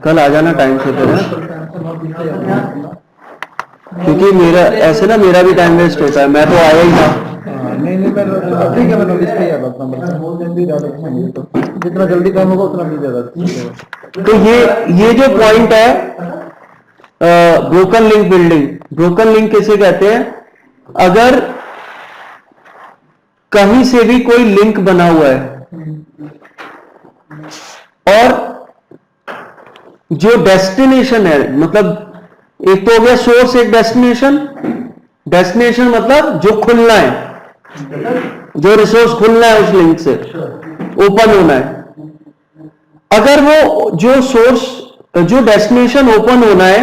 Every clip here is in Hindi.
कल आ जाना टाइम से फिर, क्योंकि मेरा ऐसे ना मेरा भी टाइम वेस्ट होता है, मैं तो आया ही था। नहीं नहीं, मैं ठीक है, मैं नोटिस पे ही आ रहा हूँ, तो जितना जल्दी काम होगा उतना भी ज्यादा। तो ये जो पॉइंट है broken link building, broken link किसे कहते हैं? अगर कहीं से भी कोई लिंक बना हुआ है और जो डेस्टिनेशन है, मतलब एक तो हो गया सोर्स, एक डेस्टिनेशन। डेस्टिनेशन मतलब जो खुलना है, जो रिसोर्स खुलना है उस लिंक से, ओपन होना है। अगर वो जो सोर्स, जो डेस्टिनेशन ओपन होना है,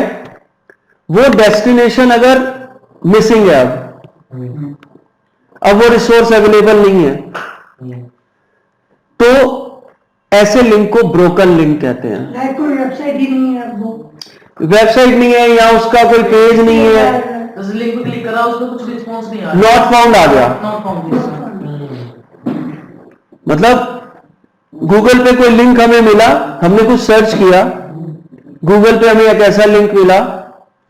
वो डेस्टिनेशन अगर मिसिंग है, अब वो रिसोर्स अवेलेबल नहीं है, तो ऐसे लिंक को ब्रोकन लिंक कहते हैं। कोई वेबसाइट ही नहीं है, वो वेबसाइट नहीं है या उसका कोई पेज नहीं है, लिंक पे क्लिक करा, उसमें कुछ रिस्पांस नहीं आ रहा, नॉट फाउंड आ गया। Not found. मतलब गूगल पे कोई लिंक हमें मिला, हमने कुछ सर्च किया, गूगल पे हमें एक ऐसा लिंक मिला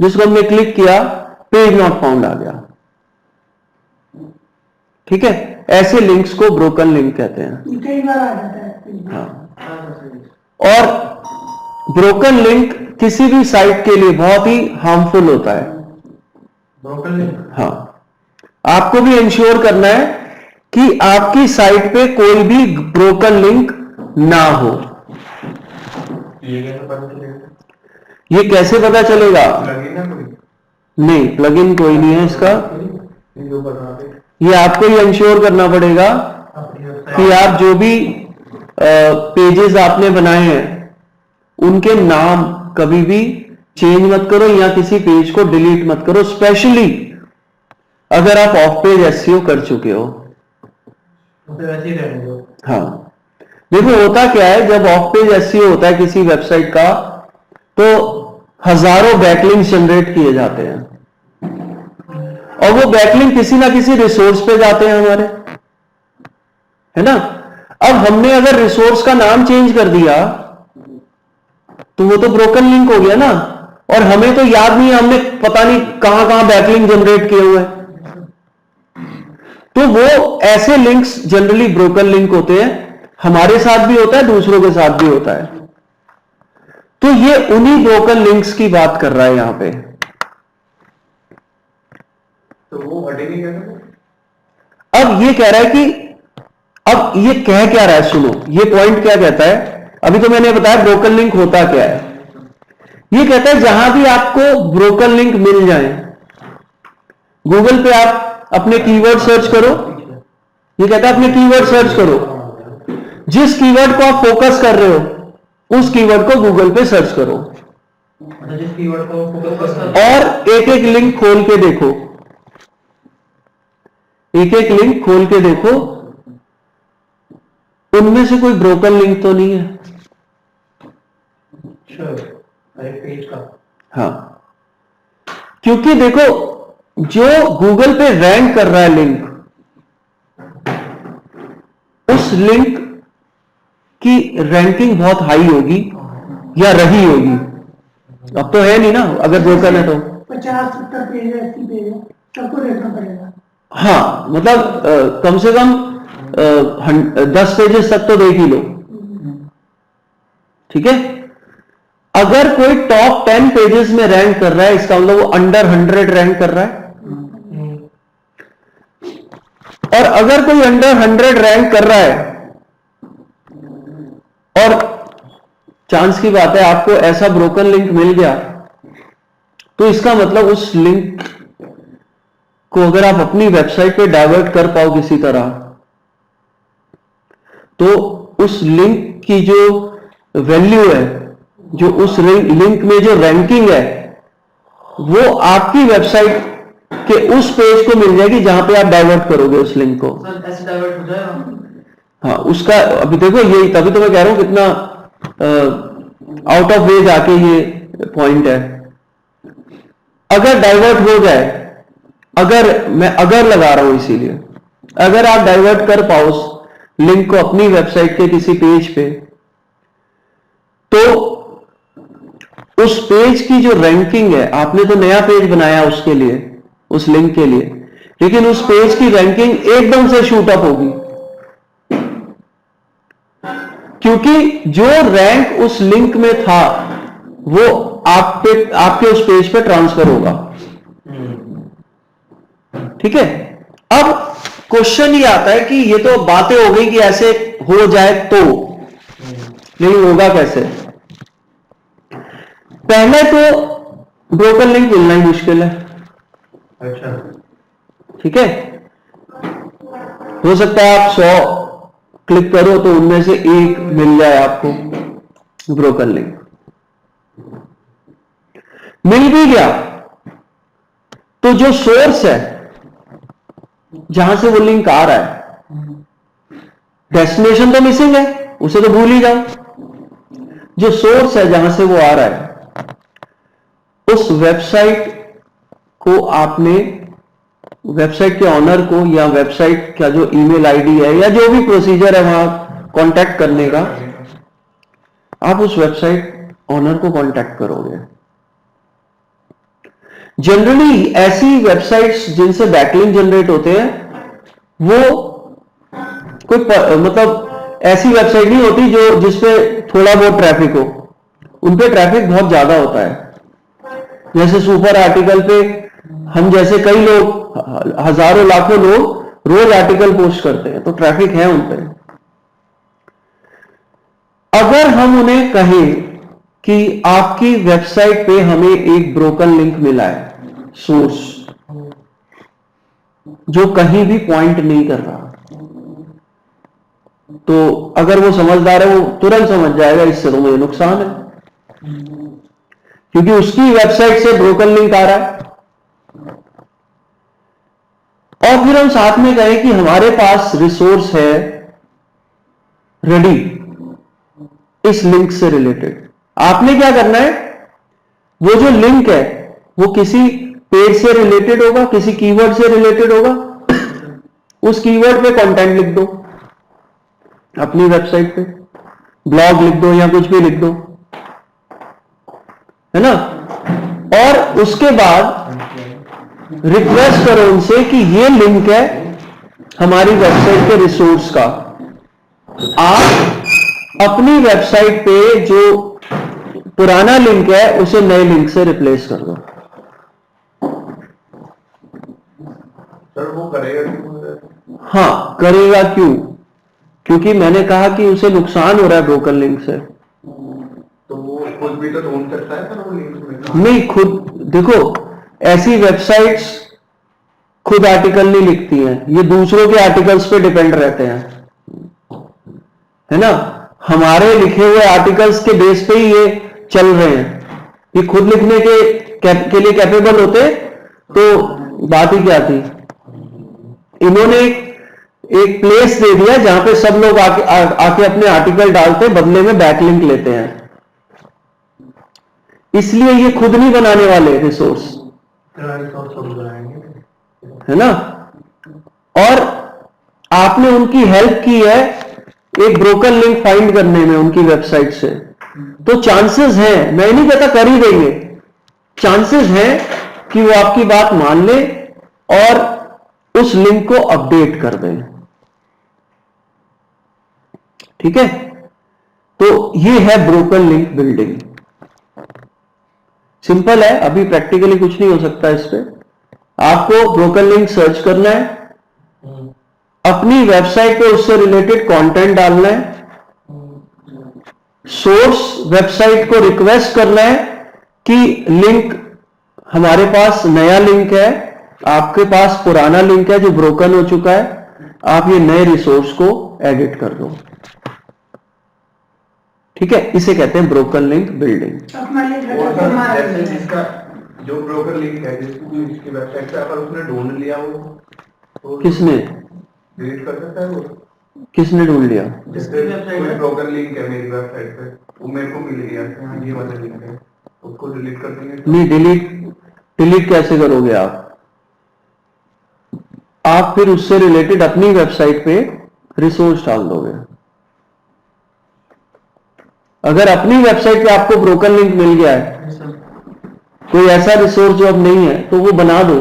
जिसको हमने क्लिक किया, पेज नॉट फाउंड आ गया। ठीक है, ऐसे लिंक्स को ब्रोकन लिंक कहते हैं। कई बार आ जाता है। हाँ। और ब्रोकन लिंक किसी भी साइट के लिए बहुत ही हार्मफुल होता है। ब्रोकन लिंक, हाँ, आपको भी इंश्योर करना है कि आपकी साइट पे कोई भी ब्रोकन लिंक ना हो। ये कैसे पता चलेगा? ये कैसे पता चलेगा? प्लगइन है कोई? नहीं, प्लगइन कोई नहीं है इसका। ये जो बता दे, ये आपको ही इंश्योर करना पड़ेगा कि आप जो भी पेजेस आपने बनाए हैं उनके नाम कभी भी चेंज मत करो या किसी पेज को डिलीट मत करो, स्पेशली अगर आप ऑफ पेज एसईओ कर चुके हो। वैसे ही रहने दो। हाँ, देखो होता क्या है, जब ऑफ पेज एसईओ होता है किसी वेबसाइट का, तो हजारों बैकलिंक्स जनरेट किए जाते हैं और वो बैकलिंक किसी ना किसी रिसोर्स पे जाते हैं हमारे, है ना। अब हमने अगर रिसोर्स का नाम चेंज कर दिया तो वो तो ब्रोकन लिंक हो गया ना, और हमें तो याद नहीं है हमने पता नहीं कहां कहां बैकलिंक जनरेट किए हुए हैं। तो वो ऐसे लिंक्स जनरली ब्रोकन लिंक होते हैं, हमारे साथ भी होता है, दूसरों के साथ भी होता है। तो ये उन्हीं ब्रोकन लिंक्स की बात कर रहा है यहां पे। तो वो हटेगी कैसे? अब ये कह रहा है कि, अब ये कह क्या रहा है, सुनो ये पॉइंट क्या कहता है। अभी तो मैंने बताया ब्रोकन लिंक होता क्या है। ये कहता है जहां भी आपको ब्रोकन लिंक मिल जाए, गूगल पे आप अपने कीवर्ड सर्च करो, ये कहता है अपने कीवर्ड सर्च करो, जिस कीवर्ड को आप फोकस कर रहे हो उस कीवर्ड को गूगल पे सर्च करो जिस कीवर्ड को फोकस कर, और एक एक लिंक खोल के देखो, एक एक लिंक खोल के देखो, उनमें से कोई ब्रोकन लिंक तो नहीं है। पेज का, हाँ, क्योंकि देखो जो गूगल पे रैंक कर रहा है लिंक, उस लिंक की रैंकिंग बहुत हाई होगी या रही होगी। अब तो है नहीं ना, अगर ब्रोकन है तो 50-70 पेज है, 80 पेज है, सबको देखना पड़ेगा। हाँ, मतलब कम से कम 10 पेजेस तक तो देख ही लो। ठीक है, अगर कोई टॉप 10 पेजेस में रैंक कर रहा है, इसका मतलब वो अंडर 100 रैंक कर रहा है। और अगर कोई अंडर 100 रैंक कर रहा है, और चांस की बात है आपको ऐसा ब्रोकन लिंक मिल गया, तो इसका मतलब उस लिंक को अगर आप अपनी वेबसाइट पे डाइवर्ट कर पाओ किसी तरह, तो उस लिंक की जो वैल्यू है, जो उस लिंक में जो रैंकिंग है, वो आपकी वेबसाइट के उस पेज को मिल जाएगी जहां पे आप डाइवर्ट करोगे उस लिंक को। सर ऐसे डाइवर्ट हो जाएगा। हाँ, उसका अभी देखो, ये तभी तो मैं कह रहा हूं कितना आउट ऑफ वे जाके ये पॉइंट है। अगर डाइवर्ट हो जाए, अगर मैं अगर लगा रहा हूं इसीलिए, अगर आप डाइवर्ट कर पाओ उस लिंक को अपनी वेबसाइट के किसी पेज पे, तो उस पेज की जो रैंकिंग है, आपने तो नया पेज बनाया उसके लिए, उस लिंक के लिए, लेकिन उस पेज की रैंकिंग एकदम से शूट अप होगी, क्योंकि जो रैंक उस लिंक में था वो आपके उस पेज पे ट्रांसफर होगा। ठीक है। अब क्वेश्चन ये आता है कि ये तो बातें हो गई कि ऐसे हो जाए तो, लेकिन होगा कैसे? पहले तो ब्रोकन लिंक मिलना ही मुश्किल है। अच्छा। ठीक है। हो सकता है आप 100 क्लिक करो तो उनमें से एक मिल जाए आपको ब्रोकन लिंक। मिल भी गया तो जो सोर्स है जहां से वो लिंक आ रहा है, डेस्टिनेशन तो मिसिंग है, उसे तो भूल ही जाओ। जो सोर्स है जहां से वो आ रहा है, उस वेबसाइट को आपने, वेबसाइट के ऑनर को या वेबसाइट का जो ईमेल आईडी है या जो भी प्रोसीजर है वहां कांटेक्ट करने का, आप उस वेबसाइट ऑनर को कांटेक्ट करोगे। जनरली ऐसी वेबसाइट्स जिनसे बैकलिंक जनरेट होते हैं वो कोई मतलब ऐसी वेबसाइट नहीं होती जो जिसपे थोड़ा बहुत ट्रैफिक हो, उन पे ट्रैफिक बहुत ज्यादा होता है। जैसे सुपर आर्टिकल पे हम जैसे कई लोग, हजारों लाखों लोग रोज आर्टिकल पोस्ट करते हैं, तो ट्रैफिक है उन पे। अगर हम उन्हें कहें कि आपकी वेबसाइट पे हमें एक ब्रोकन लिंक मिला है, सोर्स जो कहीं भी पॉइंट नहीं कर रहा, तो अगर वो समझदार है वो तुरंत समझ जाएगा इससे तो मुझे नुकसान है, क्योंकि उसकी वेबसाइट से ब्रोकन लिंक आ रहा है। और फिर हम साथ में कहें कि हमारे पास रिसोर्स है रेडी इस लिंक से रिलेटेड। आपने क्या करना है, वो जो लिंक है वो किसी पेज से रिलेटेड होगा, किसी कीवर्ड से रिलेटेड होगा, उस कीवर्ड पे कंटेंट लिख दो, अपनी वेबसाइट पे ब्लॉग लिख दो या कुछ भी लिख दो, है ना। और उसके बाद रिक्वेस्ट करो उनसे कि ये लिंक है हमारी वेबसाइट के रिसोर्स का, आप अपनी वेबसाइट पे जो पुराना लिंक है उसे नए लिंक से रिप्लेस कर दो। सर वो करेगा क्यों? हाँ, करेगा क्यों? क्योंकि मैंने कहा कि उसे नुकसान हो रहा है ब्रोकन लिंक से। तो वो खुद भी तो ढूंढ सकता है सर वो लिंक में। नहीं, खुद देखो, ऐसी वेबसाइट्स खुद आर्टिकल नहीं लिखती हैं, ये दूसरों के आर्टिकल्स पे डिपेंड रहते हैं, है ना। हमारे लिखे हुए आर्टिकल्स के बेस पे ही ये चल रहे हैं। ये खुद लिखने के लिए कैपेबल होते तो बात ही क्या थी। इन्होंने एक प्लेस दे दिया जहां पे सब लोग आके अपने आर्टिकल डालते, बदले में बैकलिंक लेते हैं, इसलिए ये खुद नहीं बनाने वाले रिसोर्स, है ना। और आपने उनकी हेल्प की है एक ब्रोकन लिंक फाइंड करने में उनकी वेबसाइट से, तो चांसेस हैं, मैं नहीं कहता कर ही देंगे, चांसेस हैं कि वो आपकी बात मान ले और उस लिंक को अपडेट कर दें। ठीक है। तो ये है ब्रोकन लिंक बिल्डिंग। सिंपल है, अभी प्रैक्टिकली कुछ नहीं हो सकता इस पे। आपको ब्रोकन लिंक सर्च करना है, अपनी वेबसाइट पे उससे रिलेटेड कंटेंट डालना है, सोर्स वेबसाइट को रिक्वेस्ट करना है कि लिंक, हमारे पास नया लिंक है, आपके पास पुराना लिंक है जो ब्रोकन हो चुका है, आप ये नए रिसोर्स को एडिट कर दो। ठीक है, इसे कहते हैं ब्रोकन लिंक बिल्डिंग। जैसे जिसका जो ब्रोकर लिंक है जिसकी वेबसाइट पे अगर उसने ढूंढ लिया वो तो किसने डिलीट कर सकता है वो। किसने ढूंढ लिया? जैसे कोई ब्रोकर लिंक है मेरी वेबसाइट पे, वो मेरे को मिल गया ये वाला लिंक है, उसको डिलीट कर देंगे तो? नहीं, डिलीट कैसे करोगे आप फिर उससे रिलेटेड अपनी वेबसाइट पे रिसोर्स डाल दोगे। अगर अपनी वेबसाइट पे आपको ब्रोकन लिंक मिल गया है कोई ऐसा रिसोर्स जो अब नहीं है तो वो बना दो,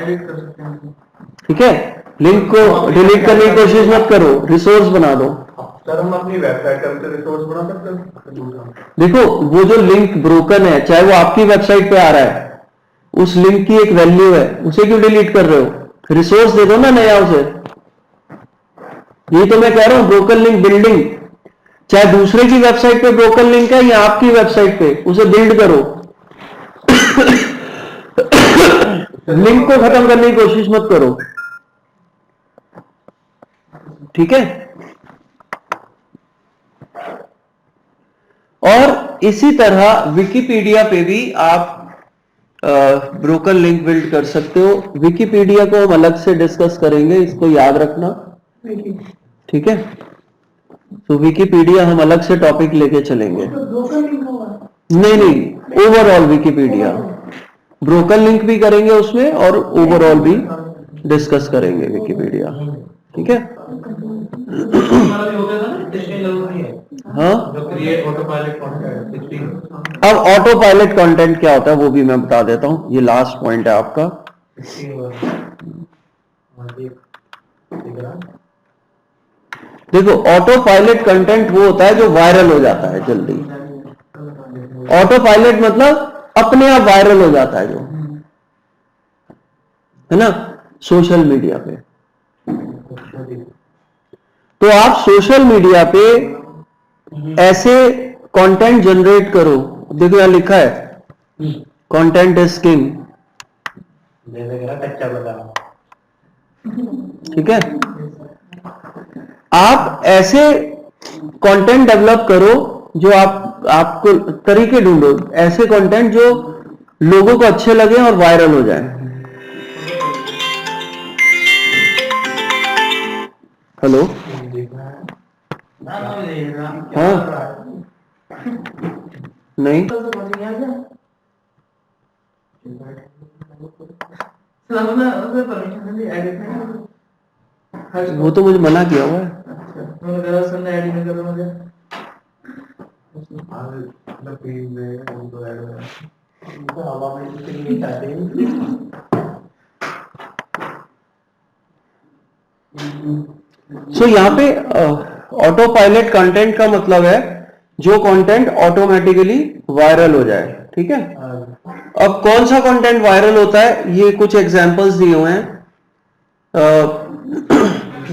एडिट कर सकते हैं। ठीक है। लिंक को डिलीट करने की कोशिश मत करो, रिसोर्स बना दो। सर हम अपनी वेबसाइट का भी रिसोर्स बना सकते हैं। देखो वो जो लिंक ब्रोकन है, चाहे वो आपकी वेबसाइट पे आ रहा है, उस लिंक की एक वैल्यू है, उसे क्यों डिलीट कर रहे हो? रिसोर्स दे दो ना नया उसे। यही तो मैं कह रहा हूं, ब्रोकन लिंक बिल्डिंग, चाहे दूसरे की वेबसाइट पे ब्रोकन लिंक है या आपकी वेबसाइट पे, उसे बिल्ड करो। लिंक को खत्म करने की कोशिश मत करो, ठीक है। और इसी तरह विकिपीडिया पे भी आप ब्रोकन लिंक बिल्ड कर सकते हो। विकिपीडिया को हम अलग से डिस्कस करेंगे, इसको याद रखना, ठीक है। तो विकिपीडिया हम अलग से टॉपिक लेके चलेंगे। तो ब्रोकन लिंक होगा। नहीं, ओवरऑल विकिपीडिया, ब्रोकन लिंक भी करेंगे उसमें और ओवरऑल भी डिस्कस करेंगे विकिपीडिया, ठीक है। हमारा भी हो गया था ना, टेस्टिंग जरूरी है। हाँ, जो create auto pilot content testing. अब ऑटो पायलट कंटेंट क्या होता है वो भी मैं बता देता हूं, ये लास्ट पॉइंट है आपका। देखो ऑटो पायलट कंटेंट वो होता है जो वायरल हो जाता है जल्दी। ऑटो पायलट मतलब अपने आप वायरल हो जाता है, जो है ना, सोशल मीडिया पे। तो आप सोशल मीडिया पे ऐसे कंटेंट जनरेट करो, देखो यहां लिखा है कंटेंट इज किंग, कच्चा बादाम। ठीक है। आप ऐसे कंटेंट डेवलप करो जो आपको तरीके ढूंढो, ऐसे कंटेंट जो लोगों को अच्छे लगे और वायरल हो जाए। हेलो, हाँ, नहीं, वो तो मुझे मना किया हुआ है। सो यहाँ पे ऑटो पायलट कंटेंट का मतलब है जो कंटेंट ऑटोमेटिकली वायरल हो जाए, ठीक है। अब कौन सा कंटेंट वायरल होता है, ये कुछ एग्जांपल्स दिए हुए हैं।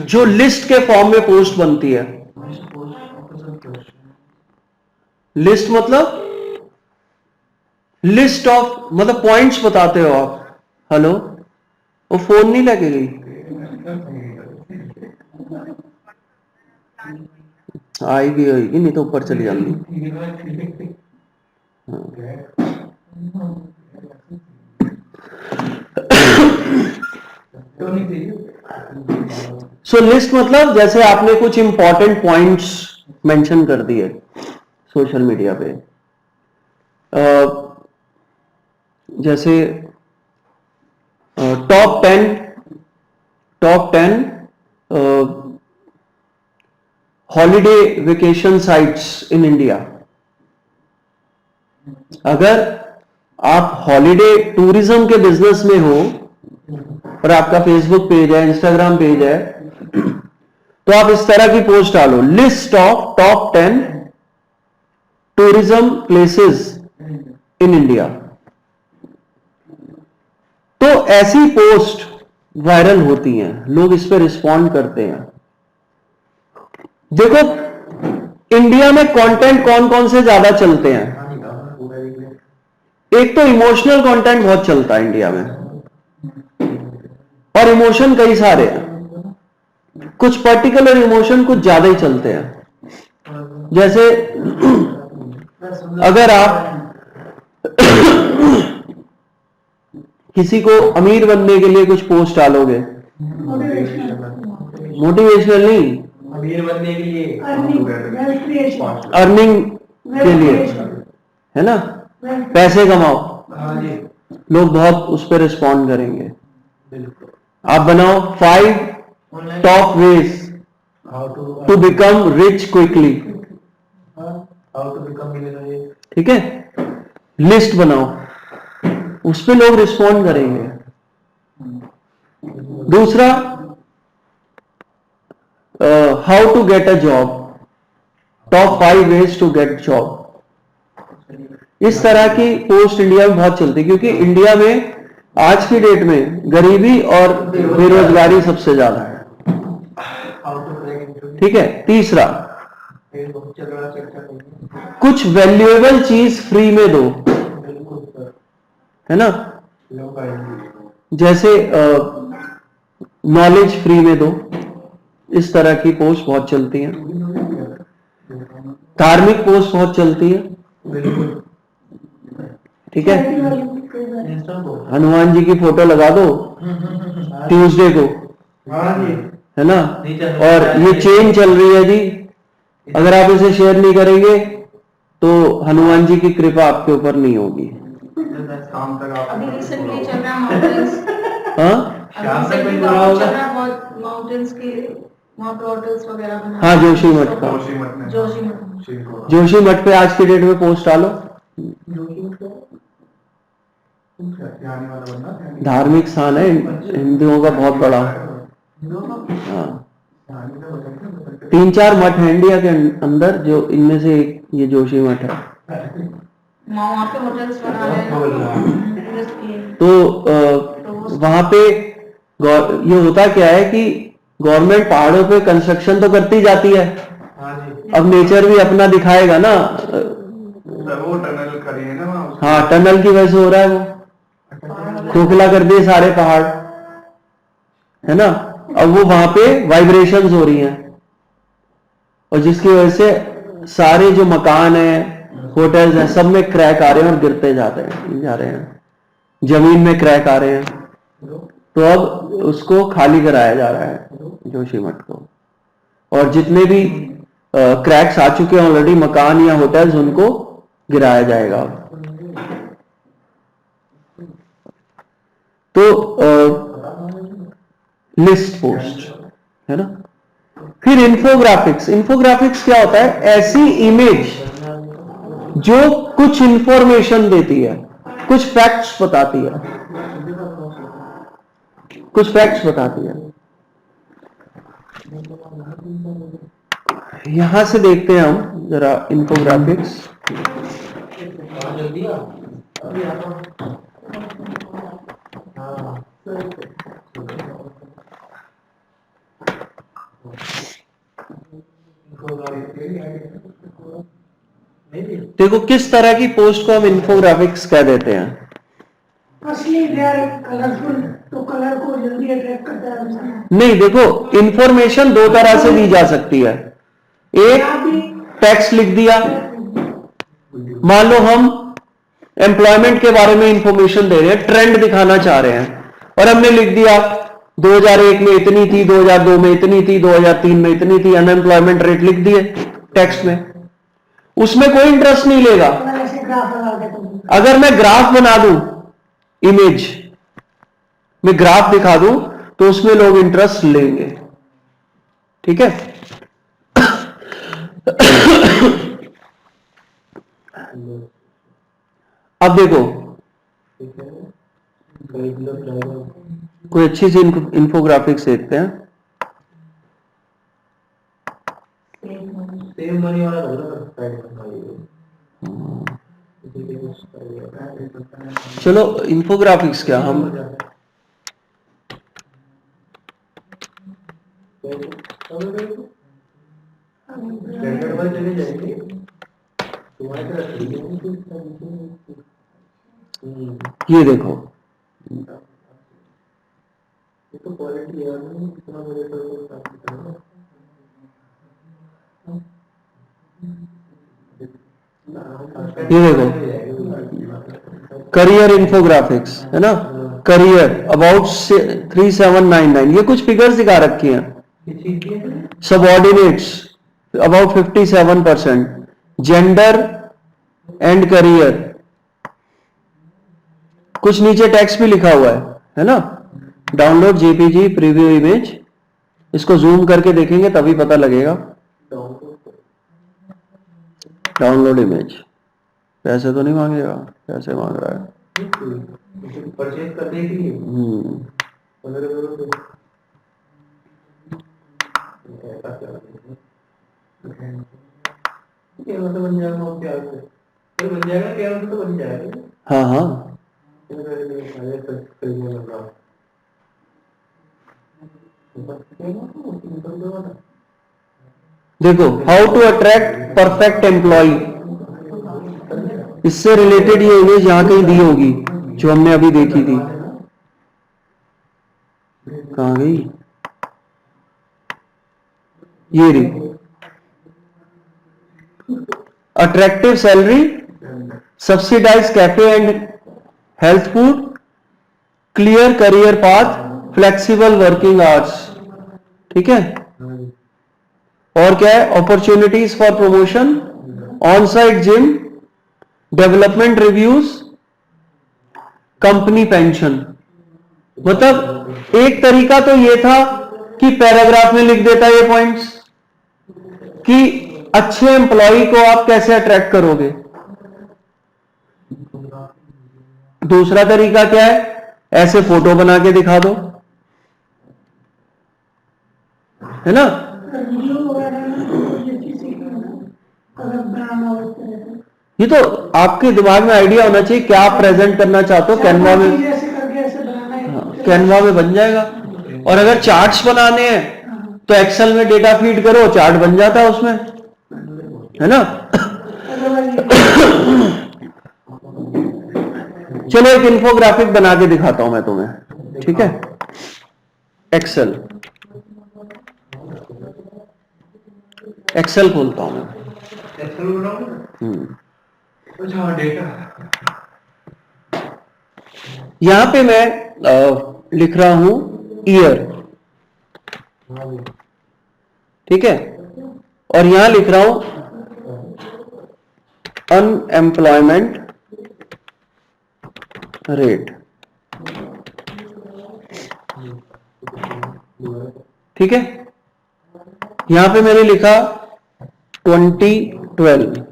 जो लिस्ट के फॉर्म में पोस्ट बनती है। लिस्ट मतलब लिस्ट ऑफ, मतलब पॉइंट्स बताते हो आप। हेलो, वो फोन नहीं लेके गई, आएगी होगी, नहीं तो ऊपर चली जाएगी। सो लिस्ट मतलब जैसे आपने कुछ इंपॉर्टेंट पॉइंट्स मेंशन कर दिए सोशल मीडिया पे, जैसे top 10 holiday vacation sites in India. अगर आप हॉलीडे टूरिज्म के बिजनेस में हो और आपका फेसबुक पेज है, इंस्टाग्राम पेज है, तो आप इस तरह की पोस्ट डालो, list of top 10 tourism places in India. तो ऐसी पोस्ट वायरल होती हैं, लोग इस पर रिस्पॉन्ड करते हैं। देखो इंडिया में कंटेंट कौन कौन से ज्यादा चलते हैं। एक तो इमोशनल कंटेंट बहुत चलता है इंडिया में, और इमोशन कई सारे हैं, कुछ पर्टिकुलर इमोशन कुछ ज्यादा ही चलते हैं। जैसे अगर आप किसी को अमीर बनने के लिए कुछ पोस्ट डालोगे, मोटिवेशनल नहीं, अमीर बनने के लिए, अर्निंग के लिए, है ना, पैसे कमाओ, लोग बहुत उस पर रिस्पॉन्ड करेंगे। आप बनाओ 5 top ways to become rich quickly, ठीक है। लिस्ट बनाओ, उस पे लोग रिस्पॉन्ड करेंगे। दूसरा, how to get a job, top 5 ways to get job. इस तरह की पोस्ट इंडिया में बहुत चलती है, क्योंकि इंडिया में आज की डेट में गरीबी और बेरोजगारी सबसे ज्यादा है। ठीक है। तीसरा, कुछ वैल्यूएबल चीज फ्री में दो, है ना, जैसे नॉलेज फ्री में दो। इस तरह की पोस्ट बहुत चलती हैं। धार्मिक पोस्ट बहुत चलती है। ठीक है। हनुमान जी की फोटो लगा दो ट्यूसडे को, है ना, और ये चेन चल रही है जी, अगर आप इसे शेयर नहीं करेंगे तो हनुमान जी की कृपा आपके ऊपर नहीं होगी। अभी रिसेंटली चल रहा माउंटेन्स, हाँ, माउंटेन्स के वहाँ पे होटल्स वगैरह बना। हाँ, जोशी मठ का, जोशी मठ पे आज की डेट में पोस्ट डालो। धार्मिक स्थान है हिंदुओं का बहुत बड़ा। हाँ, 3-4 मठ है इंडिया के अंदर, जो इनमें से एक ये जोशी मठ है। वहाँ पे होटल्स बना रहे हैं तो वहां पे ये होता क्या है कि गवर्नमेंट पहाड़ों पे कंस्ट्रक्शन तो करती जाती है, अब नेचर भी अपना दिखाएगा ना। वो टनल करिए ना वहाँ। हाँ, टनल की वजह से हो रहा है, वो खोखला कर दिए सारे पहाड़, है ना। अब वो वहां पे वाइब्रेशंस हो रही हैं, और जिसकी वजह से सारे जो मकान हैं, होटल्स हैं, सब में क्रैक आ रहे हैं और गिरते जा रहे हैं, जमीन में क्रैक आ रहे हैं। तो अब उसको खाली कराया जा रहा है जोशी मठ को, और जितने भी क्रैक्स आ चुके हैं ऑलरेडी मकान या होटल्स, उनको गिराया जाएगा। तो लिस्ट पोस्ट, है ना। फिर इन्फोग्राफिक्स। इन्फोग्राफिक्स क्या होता है? ऐसी इमेज जो कुछ इंफॉर्मेशन देती है, कुछ फैक्ट्स बताती है, कुछ फैक्ट्स बताती है। यहां से देखते हैं हम जरा इन्फोग्राफिक्स। देखो किस तरह की पोस्ट को हम इन्फोग्राफिक्स कह देते हैं। असली कलरफुल, तो कलर को जल्दी अट्रैक्ट करता है। नहीं, देखो इंफॉर्मेशन दो तरह से दी जा सकती है। एक, टेक्स्ट लिख दिया, मान लो हम एम्प्लॉयमेंट के बारे में इंफॉर्मेशन दे रहे हैं, ट्रेंड दिखाना चाह रहे हैं, और हमने लिख दिया 2001 में इतनी थी, 2002 में इतनी थी, 2003 में इतनी थी, अनएम्प्लॉयमेंट रेट लिख दिए टेक्स्ट में। उसमें कोई इंटरेस्ट नहीं लेगा। अगर मैं ग्राफ बना दूं, इमेज में ग्राफ दिखा दूं, तो उसमें लोग इंटरेस्ट लेंगे। ठीक है। अब देखो कोई अच्छी सी इंफोग्राफिक्स देखते हैं। चलो इंफोग्राफिक्स क्या, हम ये देखो, ये देखो करियर इंफोग्राफिक्स, है ना। करियर अबाउट 3799, ये कुछ फिगर्स दिखा रखी हैं। Subordinates about 57%, gender and career, कुछ नीचे टेक्स्ट भी लिखा हुआ है ना। डाउनलोड जेपीजी प्रीव्यू इमेज, इसको जूम करके देखेंगे तभी पता लगेगा। डाउनलोड इमेज, पैसे तो नहीं मांगेगा, पैसे मांग रहा है। परचेज करने के लिए 15 करोड़ क्या मतलब बन जाएगा वो क्या है? तो बन जाएगा क्या मतलब तो बन जाएगा। हाँ हाँ, देखो how to attract perfect employ, इससे रिलेटेड ये इमेज यहाँ कहीं दी होगी जो हमने अभी देखी थी। कहाँ गई? ये रही। Attractive salary, subsidised cafe and health food, clear career path, flexible working hours. ठीक है, और क्या है? Opportunities for promotion, on site gym, development reviews, company pension. मतलब एक तरीका तो ये था कि पैराग्राफ में लिख देता ये पॉइंट्स कि अच्छे एम्प्लॉय को आप कैसे अट्रैक्ट करोगे। दूसरा तरीका क्या है? ऐसे फोटो बना के दिखा दो, है ना? वीडियो वगैरह में तो ये चीज़ सीखना है ना, अगर बनाना हो इस तरह से। ये तो आपके दिमाग में आइडिया होना चाहिए क्या आप प्रेजेंट करना चाहते हो। कैनवा में, ऐसे करके ऐसे बनाना है। कैनवा में बन जाएगा। और अगर चार्ट्स बनाने हैं तो एक्सेल में डेटा फीड करो, चार्ट बन जाता है उसमें, है ना? चलो एक इन्फोग्राफिक बना के दिखाता हूं मैं तुम्हें, ठीक है? एक्सेल, एक्सेल खोलता हूं मैं। अच्छा डेटा यहां पे मैं लिख रहा हूं ईयर, ठीक है? और यहां लिख रहा हूं अनएम्प्लॉयमेंट रेट, ठीक है? यहां पे मैंने लिखा 2012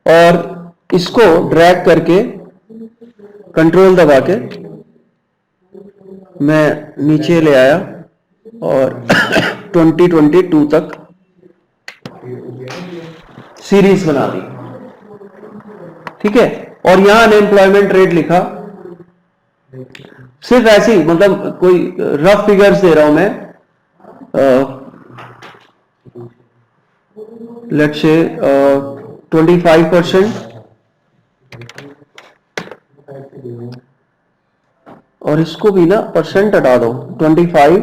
और इसको ड्रैग करके कंट्रोल दबा के मैं नीचे ले आया और 2022 तक सीरीज बना दी, ठीक है? और यहां अनएम्प्लॉयमेंट रेट लिखा, सिर्फ ऐसे ही, मतलब कोई रफ फिगर्स दे रहा हूं मैं। लेट्स से 25%, और इसको भी ना परसेंट हटा दो, 25,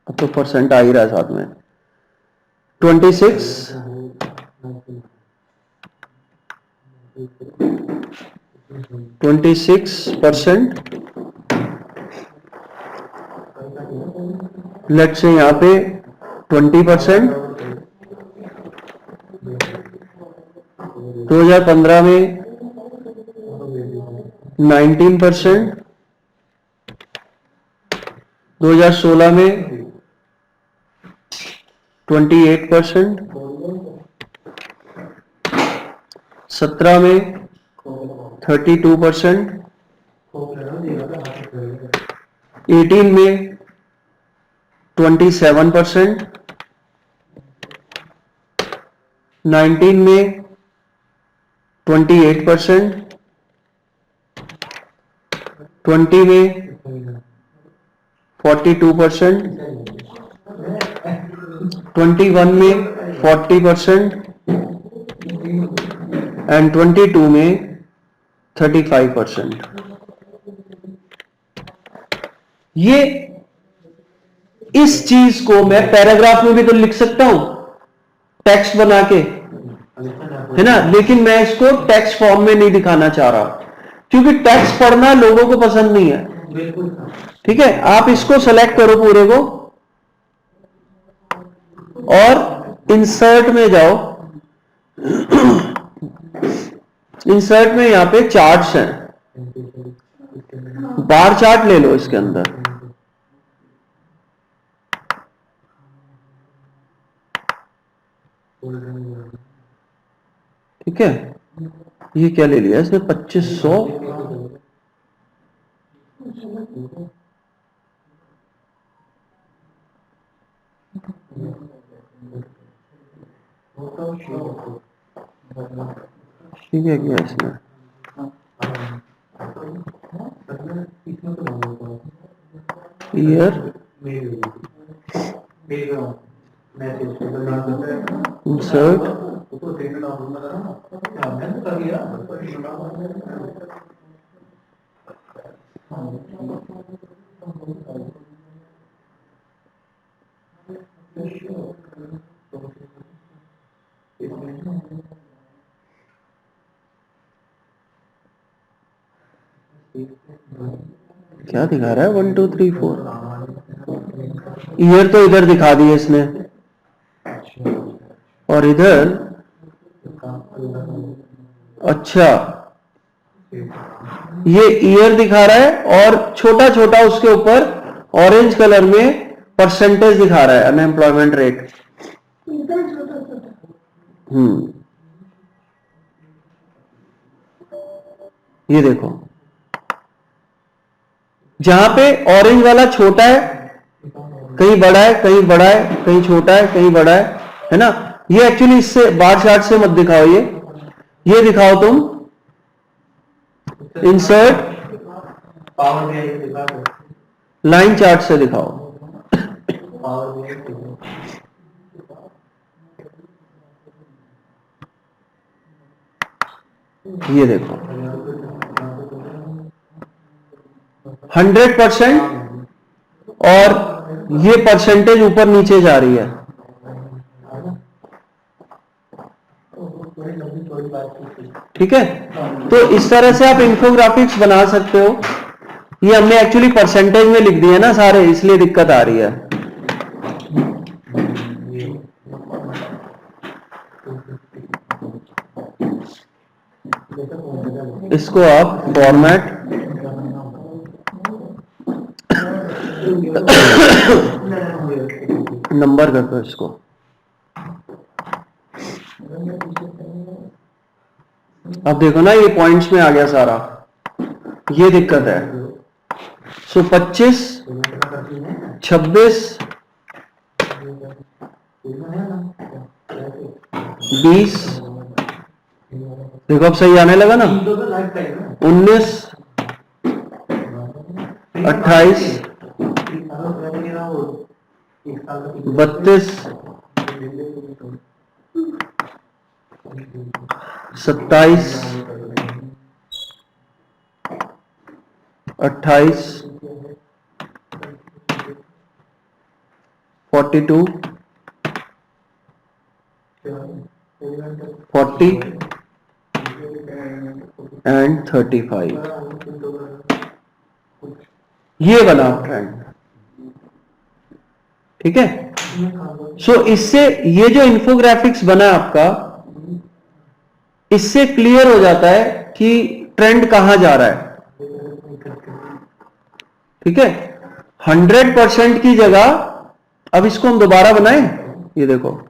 अब तो परसेंट आ ही रहा है साथ में, 26, 26%। लेट्स से यहां पे 20%। 2015 में 19%, 2016 में 28%, 17 में 32%, 18 में 27%, 19 में 28%, 20 में 42%, 21 में 40% एंड 22 में 35%। ये इस चीज को मैं पैराग्राफ में भी तो लिख सकता हूं टेक्स्ट बना के, है ना? लेकिन मैं इसको टेक्स्ट फॉर्म में नहीं दिखाना चाह रहा क्योंकि टेक्स्ट पढ़ना लोगों को पसंद नहीं है, ठीक है? आप इसको सेलेक्ट करो पूरे को और इंसर्ट में जाओ। इंसर्ट में यहां पे चार्ट्स हैं, बार चार्ट ले लो इसके अंदर। ठीक है, ये क्या ले लिया इसने 2500, ठीक है क्या इसमें, ईयर इंसर्ट क्या दिखा रहा है 1 2 3 4, ईयर तो इधर दिखा दिए इसने, और इधर अच्छा ये ईयर दिखा रहा है और छोटा छोटा उसके ऊपर ऑरेंज कलर में परसेंटेज दिखा रहा है अनएम्प्लॉयमेंट रेट। एकदम छोटा छोटा। ये देखो जहां पे ऑरेंज वाला छोटा है, कहीं बड़ा है, कहीं बड़ा है, कहीं छोटा है, कहीं बड़ा है ना। ये एक्चुअली इससे बार चार्ट से मत दिखाओ, ये दिखाओ तुम इंसर्ट लाइन चार्ट से दिखाओ। ये देखो 100% और ये परसेंटेज ऊपर नीचे जा रही है। ठीक है, तो इस तरह से आप इंफोग्राफिक्स बना सकते हो। ये हमने एक्चुअली परसेंटेज में लिख दिए ना सारे, इसलिए दिक्कत आ रही है। इसको आप फॉर्मेट नंबर कर दो इसको। अब देखो ना ये पॉइंट्स में आ गया सारा, ये दिक्कत है। सो 25 26 20 देखो अब सही आने लगा ना, 19 28 32 27 28 42 40 एंड 35। ये बना ट्रेंड। ठीक है, सो इससे ये जो इंफोग्राफिक्स बना आपका, इससे क्लियर हो जाता है कि ट्रेंड कहां जा रहा है। ठीक है, 100% की जगह अब इसको हम दोबारा बनाएं। ये देखो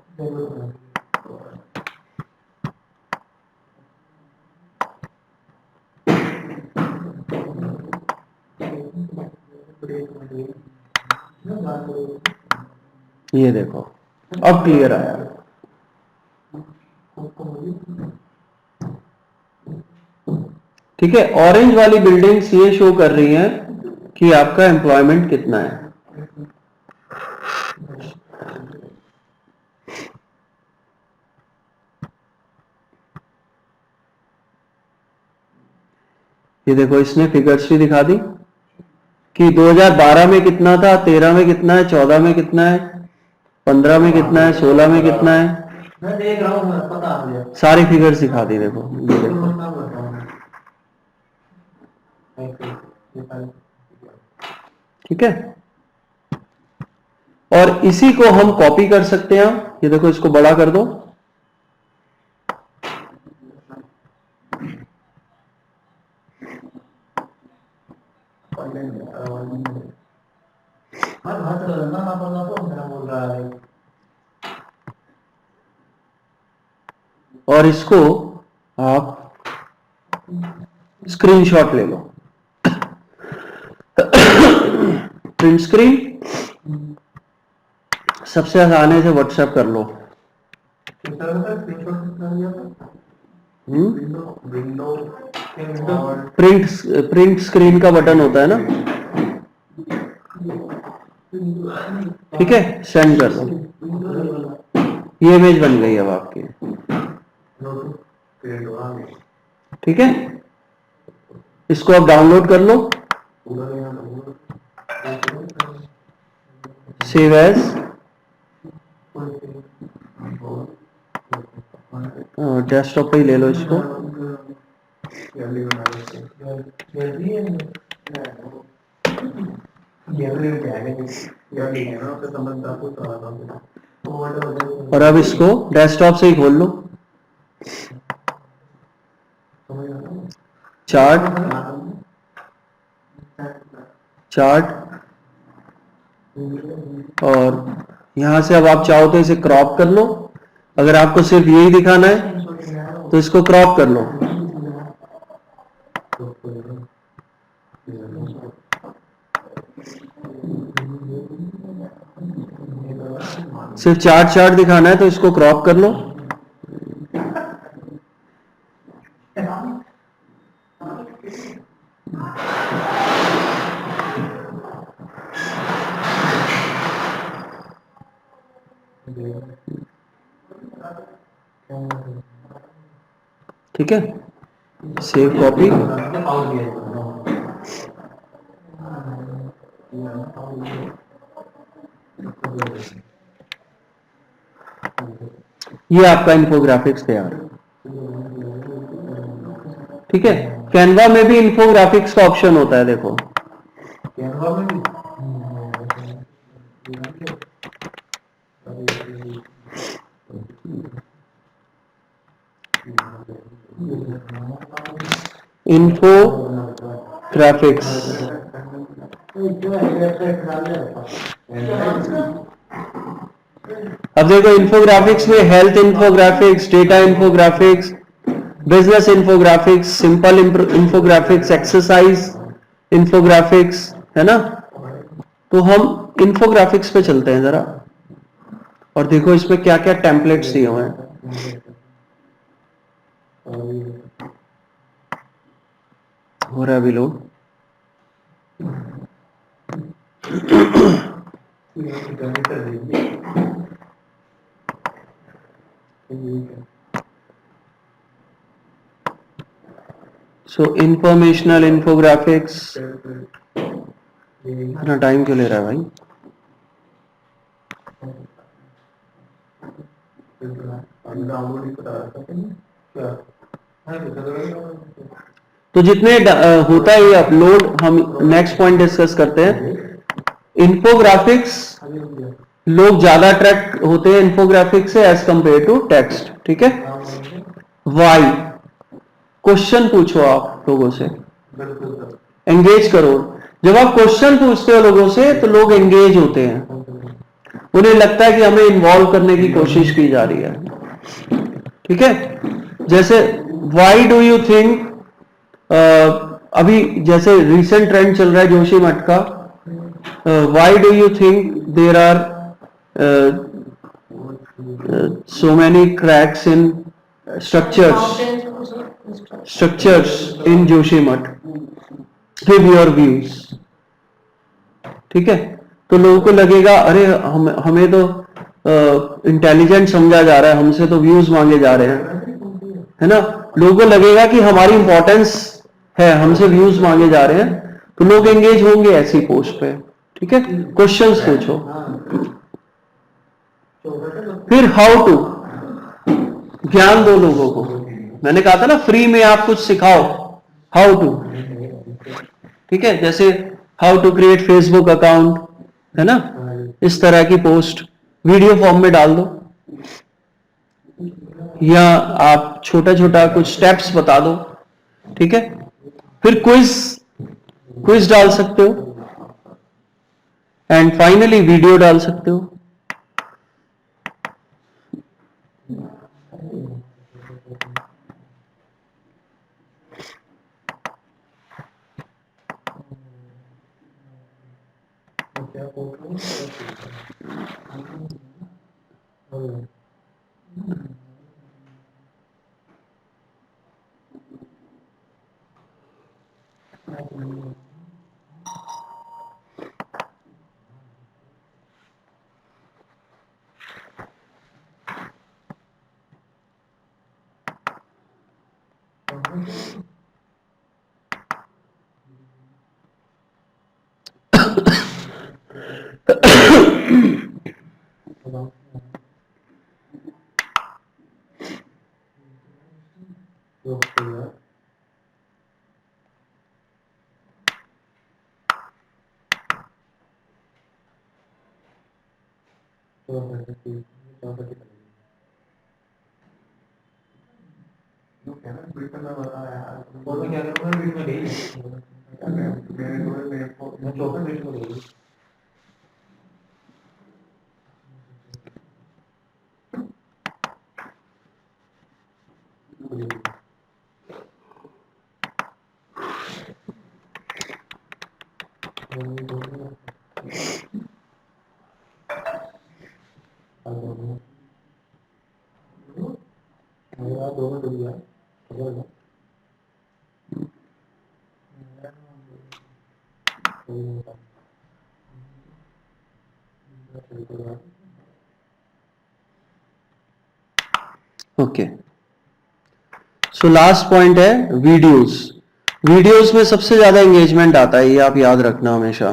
ये देखो अब क्लियर आया। ठीक है, ऑरेंज वाली बिल्डिंग्स ये शो कर रही हैं कि आपका एम्प्लॉयमेंट कितना है। ये देखो इसने फिगर्स भी दिखा दी कि 2012 में कितना था, 13 में कितना है, 14 में कितना है, 15 में कितना है, 16 में कितना है। मैं देख रहा हूँ, पता आ गया। सारी फिगर्स दिखा दी। देखो ये देखो, ठीक है, और इसी को हम कॉपी कर सकते हैं। ये देखो इसको बड़ा कर दो, और इसको आप स्क्रीनशॉट ले लो, प्रिंट स्क्रीन, सबसे आसानी से व्हाट्सएप कर लो। प्रिंट स्क्रीन का बटन होता है ना, ठीक है, सेंड कर दो। ये इमेज बन गई अब आपकी, ठीक है। इसको आप डाउनलोड कर लो, सेव एज, डेस्कटॉप पे ही ले लो इसको। और अब इसको डेस्कटॉप से ही खोल लो, चार्ट, और यहां से अब आप चाहो तो इसे क्रॉप कर लो। अगर आपको सिर्फ यही दिखाना है तो इसको क्रॉप कर लो। सिर्फ चार्ट दिखाना है तो इसको क्रॉप कर लो। ठीक है, सेव कॉपी। ये आपका इन्फोग्राफिक्स तैयार है, ठीक है। कैनवा में भी इन्फोग्राफिक्स का ऑप्शन होता है, देखो कैनवा में भी इन्फोग्राफिक्स। अब देखो इन्फोग्राफिक्स में health infographics, data infographics, business infographics, simple infographics, exercise infographics, है ना। तो हम इन्फोग्राफिक्स पे चलते हैं जरा, और देखो इसमें क्या क्या टेम्पलेट्स दिए हुए हैं। हो रहा है अभी लोग। सो इंफॉर्मेशनल इन्फोग्राफिक्स, इतना टाइम क्यों ले रहा है भाई। तो जितने होता है ये अपलोड, हम नेक्स्ट पॉइंट डिस्कस करते हैं। इन्फोग्राफिक्स लोग ज्यादा अट्रैक्ट होते हैं इन्फोग्राफिक्स से एज कंपेयर टू टेक्स्ट, ठीक है। वाई, क्वेश्चन पूछो आप लोगों से, एंगेज करो। जब आप क्वेश्चन पूछते हो लोगों से तो लोग एंगेज होते हैं, उन्हें लगता है कि हमें इन्वॉल्व करने की कोशिश की जा रही है, ठीक है। जैसे व्हाई डू यू थिंक, अभी जैसे रिसेंट ट्रेंड चल रहा है जोशी मठ का, why do you think there are so many cracks in structures in Joshimath? Give your views, ठीक है। तो लोगों को लगेगा अरे हमें तो इंटेलिजेंट समझा जा रहा है, हमसे तो व्यूज मांगे जा रहे हैं, है ना। लोगों को लगेगा कि हमारी इंपॉर्टेंस है, हमसे व्यूज मांगे जा रहे हैं, तो लोग एंगेज होंगे ऐसी पोस्ट पे, ठीक है। क्वेश्चंस पूछो। फिर हाउ टू, ज्ञान दो लोगों को। मैंने कहा था ना फ्री में आप कुछ सिखाओ, हाउ टू, ठीक है। जैसे how to create Facebook account, है ना, इस तरह की पोस्ट वीडियो फॉर्म में डाल दो, या आप छोटा छोटा कुछ स्टेप्स बता दो, ठीक है। फिर क्विज डाल सकते हो, एंड फाइनली वीडियो डाल सकते हो। और मैं क्या करूँगा, वीडियो में मैं 24 मिनट में भेज ओके, सो लास्ट पॉइंट है वीडियोस। वीडियोस में सबसे ज्यादा एंगेजमेंट आता है, ये आप याद रखना हमेशा,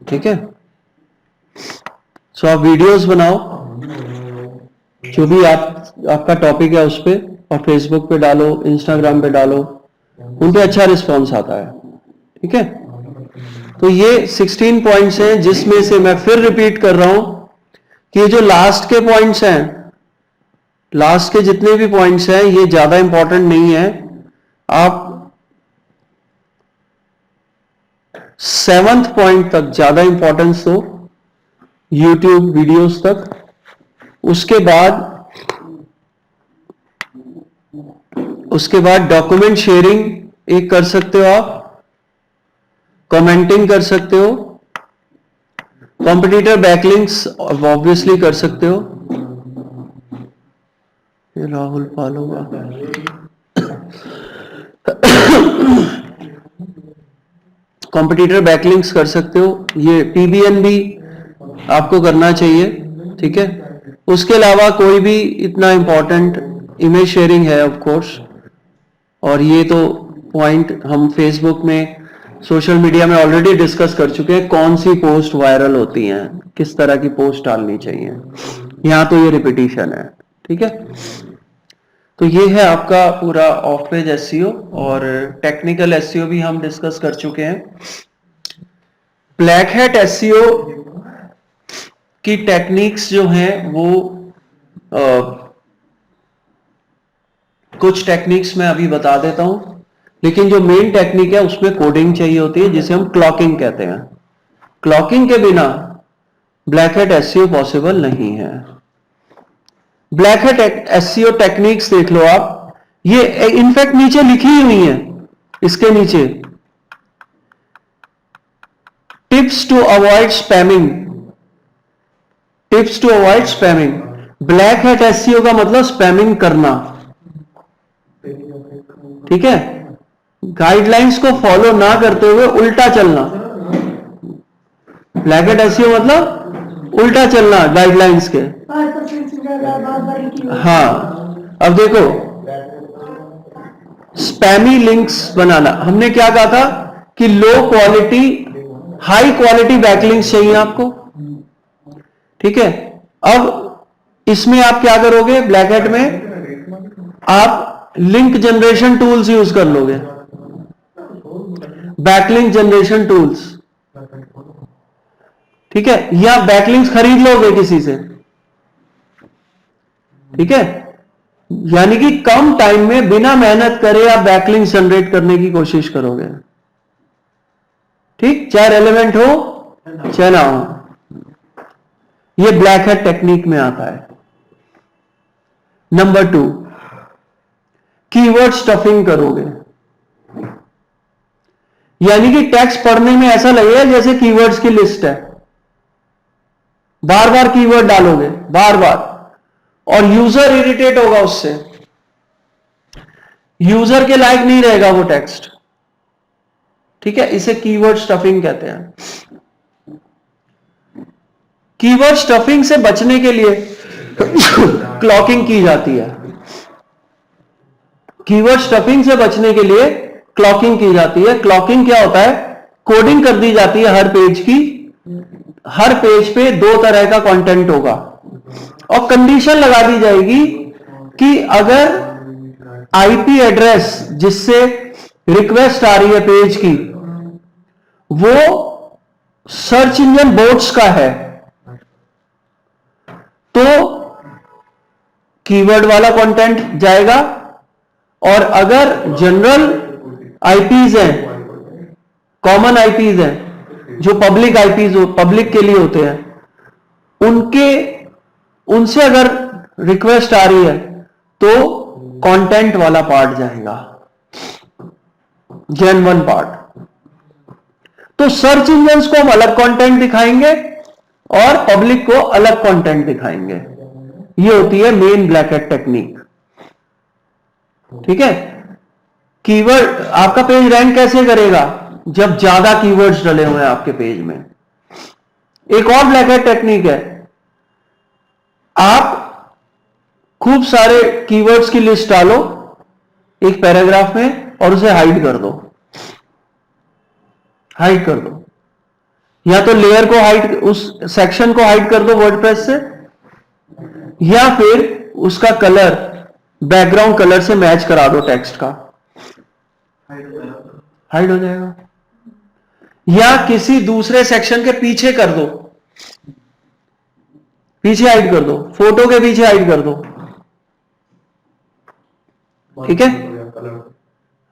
ठीक है। सो आप वीडियोस बनाओ, जो भी आपका टॉपिक है उस पे, और फेसबुक पे डालो, इंस्टाग्राम पे डालो, उन पे अच्छा रिस्पॉन्स आता है, ठीक है। तो ये 16 पॉइंट्स हैं, जिसमें से मैं फिर रिपीट कर रहा हूं कि ये जो लास्ट के पॉइंट्स हैं, लास्ट के जितने भी पॉइंट्स हैं, ये ज्यादा इंपॉर्टेंट नहीं है। आप 7th पॉइंट तक ज्यादा इंपॉर्टेंस दो, यूट्यूब वीडियोस तक। उसके बाद डॉक्यूमेंट शेयरिंग एक कर सकते हो, आप कमेंटिंग कर सकते हो, कॉम्पिटिटर बैकलिंक्स ऑब्वियसली कर सकते हो। ये राहुल पाल होगा। कॉम्पिटिटर बैकलिंक्स कर सकते हो, ये पीबीएन भी आपको करना चाहिए, ठीक है। उसके अलावा कोई भी इतना इंपॉर्टेंट, इमेज शेयरिंग है ऑफ कोर्स, और ये तो पॉइंट हम फेसबुक में, सोशल मीडिया में ऑलरेडी डिस्कस कर चुके हैं, कौन सी पोस्ट वायरल होती हैं, किस तरह की पोस्ट डालनी चाहिए, यहां तो ये रिपीटिशन है, ठीक है। तो ये है आपका पूरा ऑफ पेज एसईओ, और टेक्निकल एसईओ भी हम डिस्कस कर चुके हैं। ब्लैक हैट एसईओ की टेक्निक्स जो हैं वो कुछ टेक्निक्स मैं अभी बता देता हूं, लेकिन जो मेन टेक्निक है उसमें कोडिंग चाहिए होती है, जिसे हम क्लॉकिंग कहते हैं। क्लॉकिंग के बिना ब्लैक हैट एसईओ पॉसिबल नहीं है। ब्लैक हैट एसईओ टेक्निक्स देख लो आप, ये इनफैक्ट नीचे लिखी हुई है, इसके नीचे tips to avoid spamming, tips to avoid spamming. Black hat SEO का मतलब स्पैमिंग करना, ठीक है। गाइडलाइंस को फॉलो ना करते हुए उल्टा चलना, ब्लैक हैट एसईओ मतलब उल्टा चलना गाइडलाइंस के। 5% से ज्यादा बारी की हाँ, अब देखो, स्पैमी लिंक्स बनाना, हमने क्या कहा था कि low quality high quality backlinks चाहिए आपको, ठीक है। अब इसमें आप क्या करोगे, ब्लैक हैट में आप लिंक जनरेशन टूल्स यूज कर लोगे, बैकलिंक जनरेशन टूल्स, ठीक है, या बैकलिंक्स खरीद लोगे किसी से, ठीक है। यानी कि कम टाइम में बिना मेहनत करे आप बैकलिंक्स जनरेट करने की कोशिश करोगे, ठीक, चाहे रेलेवेंट हो चाहे ना हो। ये ब्लैक हैट टेक्निक में आता है। नंबर 2, कीवर्ड स्टफिंग करोगे, यानी कि टेक्स्ट पढ़ने में ऐसा लगेगा जैसे कीवर्ड्स की लिस्ट है, बार बार कीवर्ड डालोगे, बार बार, और यूजर इरिटेट होगा उससे, यूजर के लायक नहीं रहेगा वो टेक्स्ट। ठीक है, इसे कीवर्ड स्टफिंग कहते हैं। कीवर्ड स्टफिंग से बचने के लिए क्लॉकिंग की जाती है। कीवर्ड स्टफिंग से बचने के लिए क्लॉकिंग की जाती है। क्लॉकिंग क्या होता है? कोडिंग कर दी जाती है हर पेज की, हर पेज पे 2 तरह का कंटेंट होगा, और कंडीशन लगा दी जाएगी कि अगर आईपी एड्रेस जिससे रिक्वेस्ट आ रही है पेज की वो सर्च इंजन बोट्स का है तो कीवर्ड वाला कंटेंट जाएगा, और अगर जनरल आईपीज हैं, कॉमन आईपीज हैं, जो पब्लिक आईपीज पब्लिक के लिए होते हैं, उनसे अगर रिक्वेस्ट आ रही है तो कंटेंट वाला पार्ट जाएगा, जेन 1 पार्ट। तो सर्च इंजन्स को हम अलग कंटेंट दिखाएंगे और पब्लिक को अलग कंटेंट दिखाएंगे। ये होती है मेन ब्लैक हैट टेक्निक। ठीक है, कीवर्ड आपका पेज रैंक कैसे करेगा? जब ज्यादा कीवर्ड्स डले हुए हैं आपके पेज में। एक और ब्लैक हैट टेक्निक है, आप खूब सारे कीवर्ड्स की लिस्ट डालो एक पैराग्राफ में और उसे हाइड कर दो, हाइड कर दो, या तो लेयर को हाइड, उस सेक्शन को हाइड कर दो वर्डप्रेस से, या फिर उसका कलर बैकग्राउंड कलर से मैच करा दो टेक्स्ट का, हाइड हो जाएगा। या किसी दूसरे सेक्शन के पीछे कर दो, पीछे हाइड कर दो, फोटो के पीछे हाइड कर दो। ठीक है,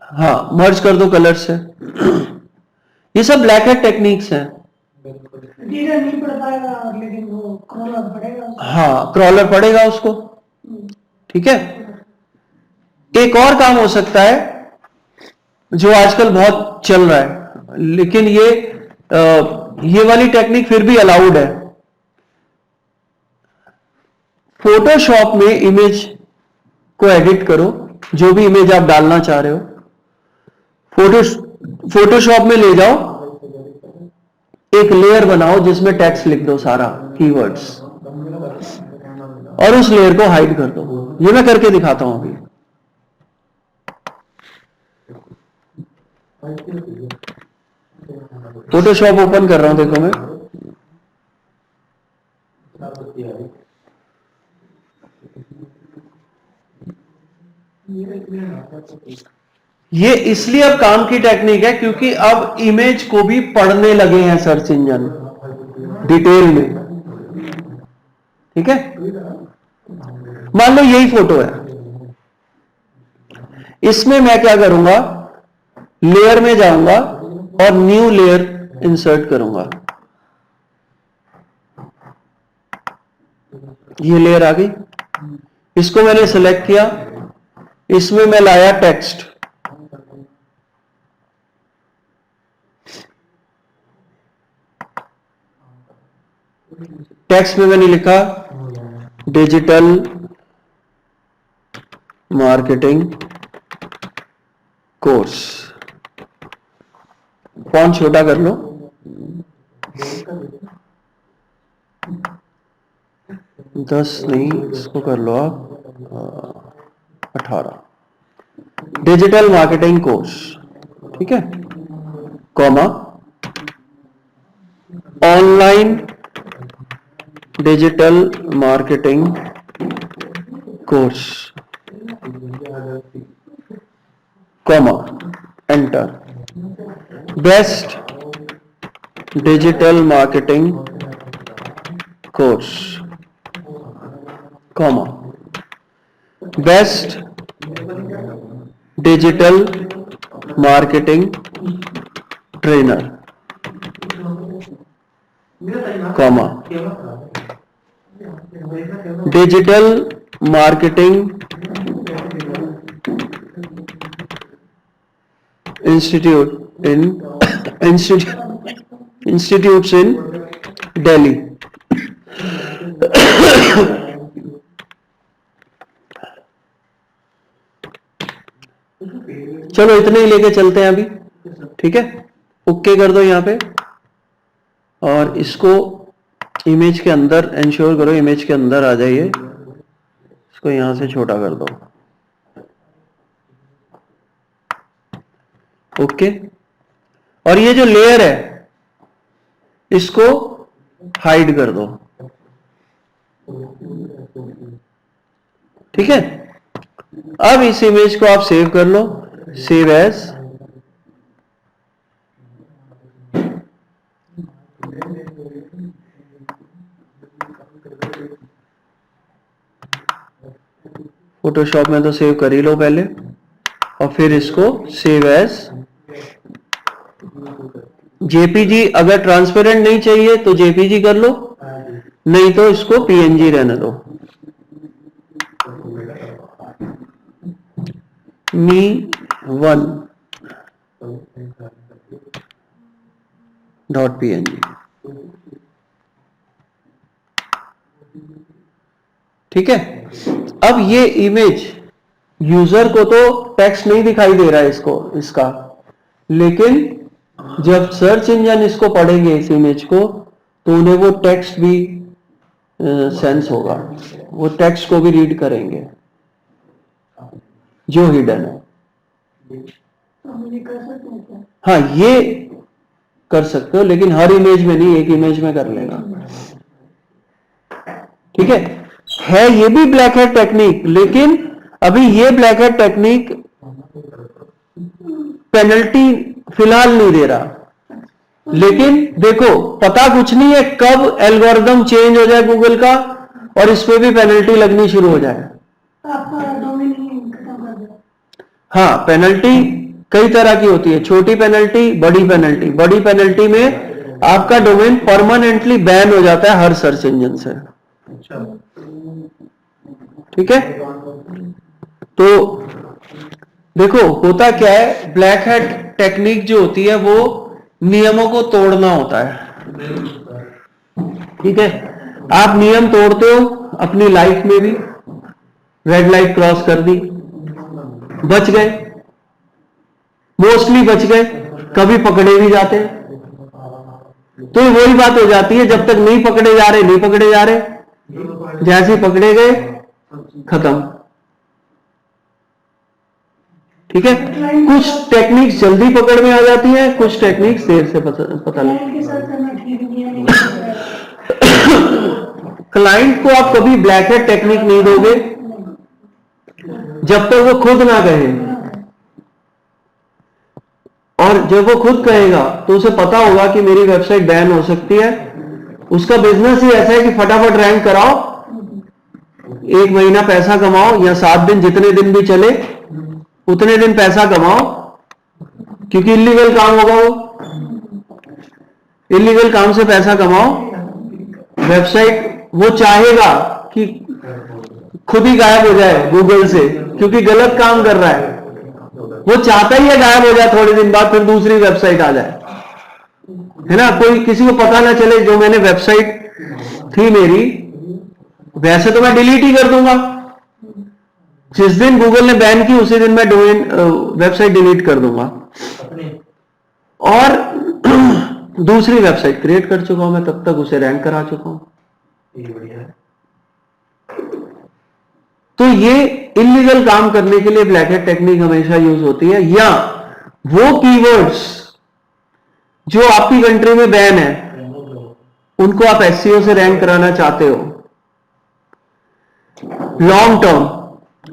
हाँ, मर्ज कर दो कलर से। ये सब ब्लैक हैट टेक्निक्स हैं। डीलर नहीं पढ़ पाएगा लेकिन वो क्रॉलर पढ़ेगा। हाँ, क्रॉलर पढ़ेगा उसको। ठीक है, एक और काम हो सकता है जो आजकल बहुत चल रहा है, लेकिन ये वाली टेक्निक फिर भी अलाउड है। फोटोशॉप में इमेज को एडिट करो, जो भी इमेज आप डालना चाह रहे हो, फोटोशॉप में ले जाओ, एक लेयर बनाओ जिसमें टेक्स्ट लिख दो सारा कीवर्ड्स, और उस लेयर को हाइड कर दो। ये मैं करके दिखाता हूं अभी। फोटोशॉप ओपन कर रहा हूं, देखो मैं। ये इसलिए अब काम की टेक्निक है क्योंकि अब इमेज को भी पढ़ने लगे हैं सर्च इंजन डिटेल में। ठीक है, मान लो यही फोटो है, इसमें मैं क्या करूंगा, लेयर में जाऊंगा और न्यू लेयर इंसर्ट करूंगा। ये लेयर आ गई, इसको मैंने सिलेक्ट किया, इसमें मैं लाया टेक्स्ट, टेक्स्ट में मैंने लिखा डिजिटल मार्केटिंग कोर्स। फॉन्ट छोटा कर लो, 10 नहीं, इसको कर लो आप 18। डिजिटल मार्केटिंग कोर्स, ठीक है, comma, online digital marketing course, comma, enter. Best digital marketing course, comma, best digital marketing trainer, comma, digital marketing institutes इन दिल्ली। चलो इतने ही लेके चलते हैं अभी, ठीक है। ओके कर दो यहाँ पे, और इसको इमेज के अंदर इंश्योर करो, इमेज के अंदर आ जाइए, इसको यहां से छोटा कर दो। ओके, और ये जो लेयर है इसको हाइड कर दो, ठीक है। अब इस इमेज को आप सेव कर लो, सेव एज, फोटोशॉप में तो सेव कर ही लो पहले, और फिर इसको सेव एज जेपीजी। अगर ट्रांसपेरेंट नहीं चाहिए तो जेपीजी कर लो, नहीं तो इसको पीएनजी रहने दो। me1.png, ठीक है। अब ये इमेज यूजर को तो टेक्स्ट नहीं दिखाई दे रहा है इसका, लेकिन जब सर्च इंजन इसको पढ़ेंगे इस इमेज को, तो उन्हें वो टेक्स्ट भी सेंस होगा, वो टेक्स्ट को भी रीड करेंगे जो हिडन है। हाँ, ये कर सकते हो, लेकिन हर इमेज में नहीं, एक इमेज में कर लेगा, ठीक है ये भी ब्लैक हेड टेक्निक, लेकिन अभी ये ब्लैक हेड टेक्निक पेनल्टी फिलहाल नहीं दे रहा। लेकिन देखो, पता कुछ नहीं है कब एल्गोरिदम चेंज हो जाए गूगल का और इस पे भी पेनल्टी लगनी शुरू हो जाए। हाँ, पेनल्टी कई तरह की होती है, छोटी पेनल्टी, बड़ी पेनल्टी। बड़ी पेनल्टी में आपका डोमेन परमानेंटली बैन हो जाता है हर सर्च इंजन से, ठीक है। तो देखो होता क्या है, ब्लैक हैट टेक्निक जो होती है वो नियमों को तोड़ना होता है, ठीक है। आप नियम तोड़ते हो अपनी लाइफ में भी, रेड लाइट क्रॉस कर दी, बच गए, मोस्टली बच गए, कभी पकड़े भी जाते हैं। तो वही बात हो जाती है, जब तक नहीं पकड़े जा रहे, जैसे पकड़े गए खत्म, ठीक है। कुछ टेक्निक्स जल्दी पकड़ में आ जाती है, कुछ टेक्निक्स देर से पता लगती है। क्लाइंट को आप कभी ब्लैक हेड टेक्निक नहीं दोगे जब तक वो खुद ना कहे, और जब वो खुद कहेगा तो उसे पता होगा कि मेरी वेबसाइट बैन हो सकती है। उसका बिजनेस ही ऐसा है कि फटाफट रैंक कराओ, 1 महीना पैसा कमाओ, या 7 दिन, जितने दिन भी चले उतने दिन पैसा कमाओ, क्योंकि इलीगल काम होगा वो, इलीगल काम से पैसा कमाओ। वेबसाइट वो चाहेगा कि खुद ही गायब हो जाए गूगल से, क्योंकि गलत काम कर रहा है, वो चाहता ही है गायब हो जाए, थोड़े दिन बाद फिर दूसरी वेबसाइट आ जाए, है ना। कोई किसी को पता ना चले जो मैंने वेबसाइट थी मेरी, वैसे तो मैं डिलीट ही कर दूंगा। जिस दिन गूगल ने बैन की उसी दिन मैं डोमेन वेबसाइट डिलीट कर दूंगा, और दूसरी वेबसाइट क्रिएट कर चुका हूं मैं, तब तक उसे रैंक करा चुका हूं। तो ये इलीगल काम करने के लिए ब्लैक हैट टेक्निक हमेशा यूज होती है, या वो कीवर्ड्स जो आपकी कंट्री में बैन है उनको आप एसईओ से रैंक कराना चाहते हो लॉन्ग टर्म,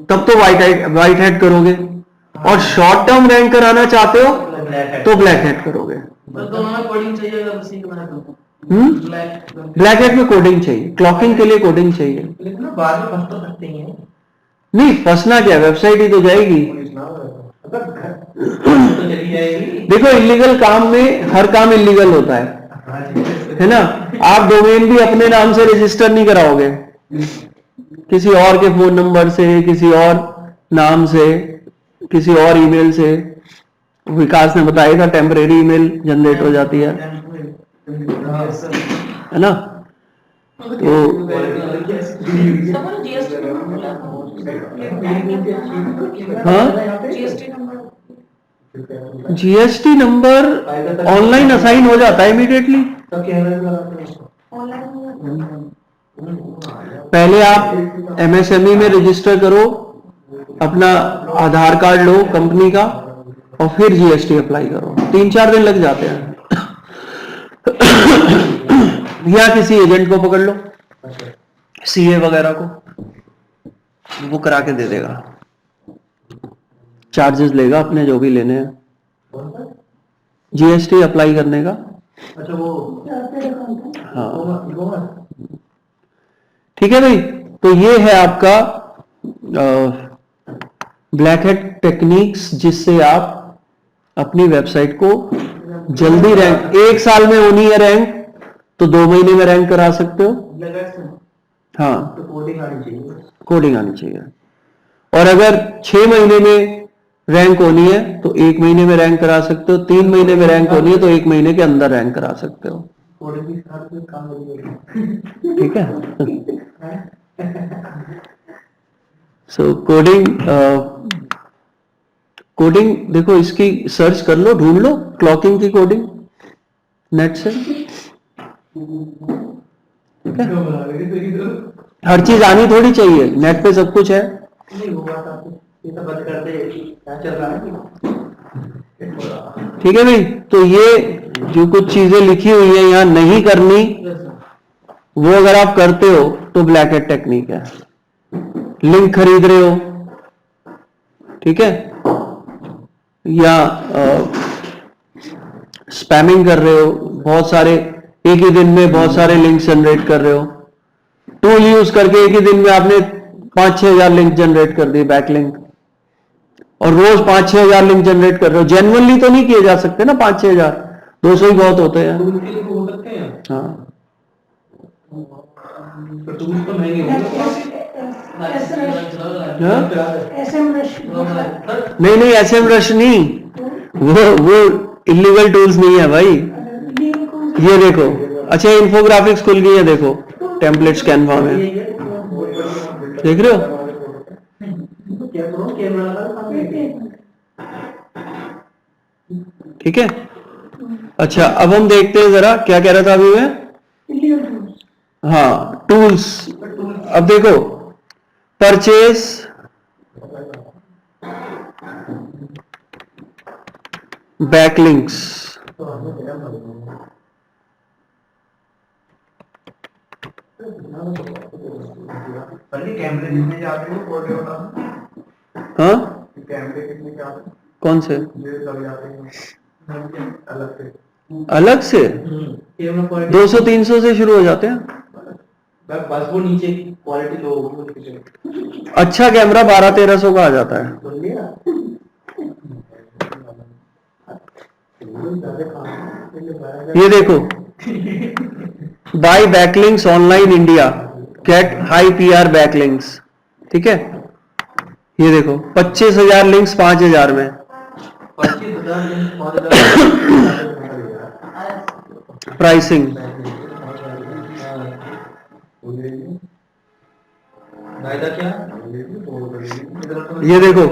तब तो व्हाइट हैट करोगे, और शॉर्ट टर्म रैंक कराना चाहते हो तो ब्लैक हैट करोगे। दोनों में कोडिंग चाहिए, अगर उसी के बना दो। ब्लैक हैट में कोडिंग चाहिए, क्लॉकिंग के लिए कोडिंग चाहिए, लेकिन बाद में फंस तो सकते ही हैं। नहीं फंसना क्या, वेबसाइट ही तो जाएगी। तो चली जाएगी। देखो, इलीगल काम में हर काम इलीगल होता है ना। आप डोमेन भी अपने नाम से रजिस्टर नहीं कराओगे, किसी और के फोन नंबर से, किसी और नाम से, किसी और ईमेल से। विकास ने बताया था टेम्परेरी ईमेल जनरेट हो जाती है ना। तो हाँ, GST number GST number online assign हो जाता है इमीडिएटली। ऑनलाइन पहले आप एमएसएमई में रजिस्टर करो, अपना आधार कार्ड लो कंपनी का, और फिर जीएसटी अप्लाई करो। 3-4 दिन लग जाते हैं। या किसी एजेंट को पकड़ लो, सीए वगैरह को, वो करा के दे देगा। चार्जेस लेगा अपने जो भी लेने हैं जीएसटी अप्लाई करने का। अच्छा वो हाँ, ठीक है भाई। तो ये है आपका ब्लैक हैट टेक्निक्स, जिससे आप अपनी वेबसाइट को जल्दी रैंक, 1 साल में होनी है रैंक तो 2 महीने में रैंक करा सकते हो। हाँ, तो कोडिंग आनी चाहिए। कोडिंग आनी चाहिए। और अगर 6 महीने में रैंक होनी है तो 1 महीने में रैंक करा सकते हो। 3 महीने में रैंक होनी है तो 1 महीने के अंदर रैंक करा सकते हो। कोडिंग भी साथ में काम करेंगे। ठीक है। सो कोडिंग देखो, इसकी सर्च कर लो, ढूंढ लो क्लॉकिंग की कोडिंग नेट से। ठीक है, हर चीज आनी थोड़ी चाहिए, नेट पे सब कुछ है। नहीं वो बात आप ये सब बंद कर दे, क्या चल रहा है। ठीक है भाई। तो ये जो कुछ चीजें लिखी हुई है यहाँ नहीं करनी, वो अगर आप करते हो तो ब्लैक हैट टेक्निक है। लिंक खरीद रहे हो, ठीक है, या स्पैमिंग कर रहे हो, बहुत सारे एक ही दिन में बहुत सारे लिंक जनरेट कर रहे हो, टूल यूज करके एक ही दिन में आपने 5-6 हजार लिंक जनरेट कर दिए, बैक लिंक, और रोज 5-6 हजार लिंक जनरेट कर रहे हो। जेन्युइनली तो नहीं किए जा सकते ना 5-6 हजार, 200 ही बहुत होते हैं। टूल के लिए हो सकते हैं। हाँ, तो टूल तो महंगे होंगे। हाँ? एसएमएस नहीं नहीं, एसएम रश नहीं, वो इलीगल टूल्स नहीं है भाई। ये देखो, अच्छा इन्फोग्राफिक्स खुल गई है, देखो टेम्पलेट्स कैनवा में, देख रहे हो। ठीक है, अच्छा अब हम देखते हैं जरा क्या कह रहा था अभी मैं। हाँ, टूल्स। अब देखो, परचेज, बैकलिंक्स, कैमरे कितने जाते हैं फोटो का? हाँ कैमरे कितने जाते हैं? कौन से ये लग जाते हैं अलग से। अलग से 200-300 से शुरू हो जाते हैं। बस वो नीचे क्वालिटी लो होगी। अच्छा कैमरा 1200-1300 का आ जाता है। ये देखो, buy backlinks online India, get high PR backlinks. ठीक है, ये देखो 25,000 लिंक्स 5,000 में। 25,000 प्राइसिंग। फायदा क्या? ये देखो,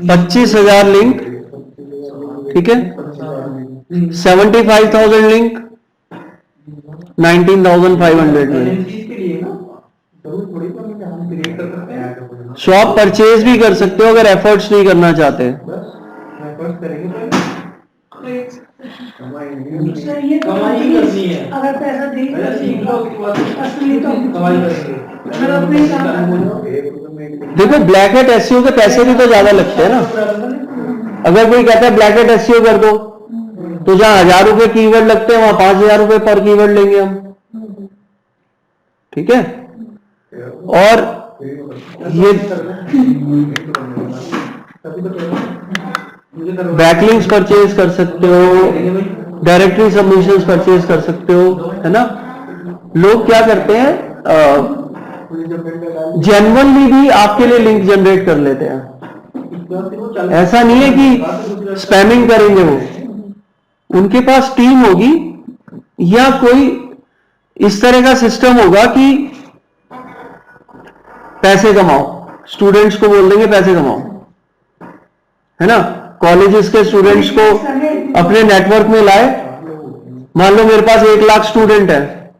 25,000 लिंक, ठीक है, 75,000 लिंक 19,500 में। शॉप परचेज भी कर सकते हो अगर एफर्ट्स नहीं करना चाहते। सर ये कमाई करनी है। अगर पैसा दे पहले सीख लो, उसके बाद असली तो कमाई करेंगे। अगर अपने काम देखो, ब्लैक हैट एसईओ के पैसे भी तो ज्यादा लगते हैं ना। अगर कोई कहता है ब्लैक हैट एसईओ कर दो, तो जहां 1,000 रुपए कीवर्ड लगते हैं वहां 5,000 रुपए पर कीवर्ड लेंगे हम। ठीक है, और ये बैकलिंक्स परचेज कर सकते हो, डायरेक्टरी सबमिशंस परचेज कर सकते हो, है ना। लोग क्या करते हैं, जेन्युइनली भी आपके लिए लिंक जनरेट कर लेते हैं। ऐसा नहीं है कि स्पैमिंग करेंगे वो, उनके पास टीम होगी या कोई इस तरह का सिस्टम होगा कि पैसे कमाओ, स्टूडेंट्स को बोल देंगे पैसे कमाओ, है ना। कॉलेजेस के स्टूडेंट्स को अपने नेटवर्क में लाए, मान लो मेरे पास 1 लाख स्टूडेंट है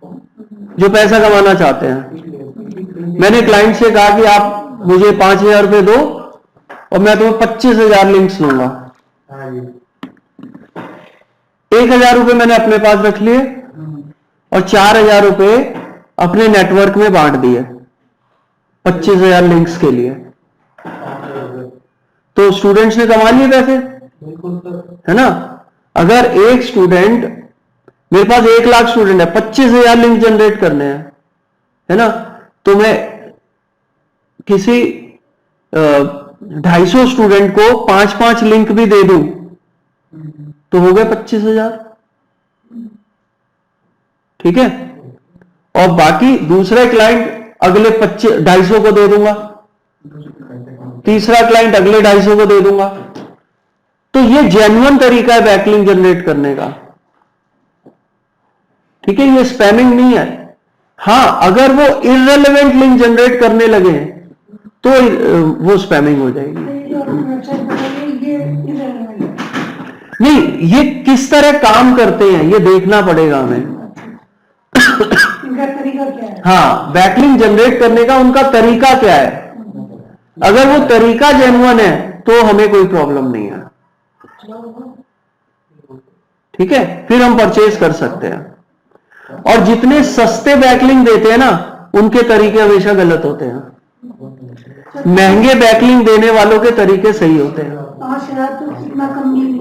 जो पैसा कमाना चाहते हैं। मैंने क्लाइंट से कहा कि आप मुझे 5,000 रुपए दो और मैं तुम्हें 25,000 लिंक्स लूंगा। 1,000 रुपए मैंने अपने पास रख लिए और 4,000 रुपए अपने नेटवर्क में बांट दिए 25,000 लिंक्स के लिए। तो स्टूडेंट्स ने कमा लिए पैसे, है ना। अगर एक स्टूडेंट, मेरे पास 1 लाख स्टूडेंट है, 25,000 लिंक जनरेट करने हैं, है ना, तो मैं किसी 250 स्टूडेंट को 5-5 लिंक भी दे दूं तो हो गए 25,000, ठीक है। और बाकी दूसरा क्लाइंट अगले 250 को दे दूंगा, तीसरा क्लाइंट अगले 250 को दे दूंगा। तो ये जेन्युइन तरीका है बैकलिंक जनरेट करने का, ठीक है, ये स्पैमिंग नहीं है। हां, अगर वो इररिलेवेंट लिंक जनरेट करने लगे तो वो स्पैमिंग हो जाएगी। नहीं, ये किस तरह काम करते हैं ये देखना पड़ेगा हमें। इनका तरीका क्या है? हाँ, बैकलिंक जनरेट करने का उनका तरीका क्या है। अगर वो तरीका जेन्युइन है तो हमें कोई प्रॉब्लम नहीं है, ठीक है, फिर हम परचेज कर सकते हैं। और जितने सस्ते बैकलिंक देते हैं ना, उनके तरीके हमेशा गलत होते हैं। महंगे बैकलिंक देने वालों के तरीके सही होते हैं। 5,000 तो इतना कम नहीं है।